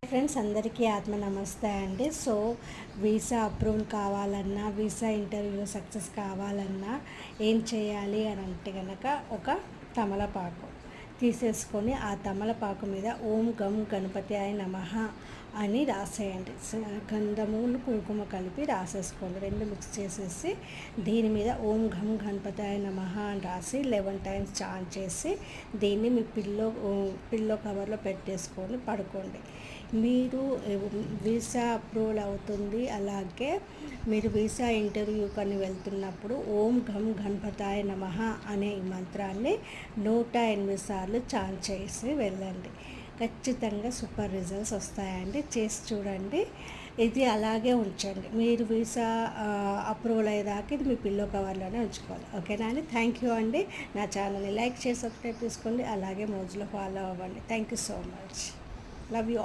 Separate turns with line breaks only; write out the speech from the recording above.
Friends అందరికీ ఆత్మ నమస్తే అండి. సో వీసా అప్రూవల్ కావాలన్నా, వీసా ఇంటర్వ్యూ సక్సెస్ కావాలన్నా ఏం చేయాలి అని అంటే కనుక ఒక తమలపాకు తీసేసుకొని ఆ తమలపాకు మీద ఓం గం గణపతియాయ నమః అని రాసేయండి. గంధము కుంకుమ కలిపి రాసేసుకోండి, రెండు మిక్స్ చేసేసి దీని మీద ఓం ఘం గణపతియాయ నమః అని రాసి 11 టైమ్స్ చాంట్ చేసి దీన్ని మీ పిల్లో కవర్లో పెట్టేసుకొని పడుకోండి. మీరు వీసా అప్రూవల్ అవుతుంది. అలాగే మీరు వీసా ఇంటర్వ్యూ కానీ వెళ్తున్నప్పుడు ఓం ఘం గణపతాయ నమః అనే ఈ మంత్రాన్ని 108 సార్లు చాంట్ చేసి వెళ్ళండి. ఖచ్చితంగా సూపర్ రిజల్ట్స్ వస్తాయండి. చేసి చూడండి. ఇది అలాగే ఉంచండి. మీరు వీసా అప్రూవల్ అయ్యేదాకా ఇది మీ పిల్లో కవర్లోనే ఉంచుకోవాలి. ఓకేనా అండి? థ్యాంక్ యూ అండి. నా ఛానల్ని లైక్ చేసి సబ్స్క్రైబ్ చేసుకోండి. అలాగే మోజులో ఫాలో అవ్వండి. Thank you so much. Love you.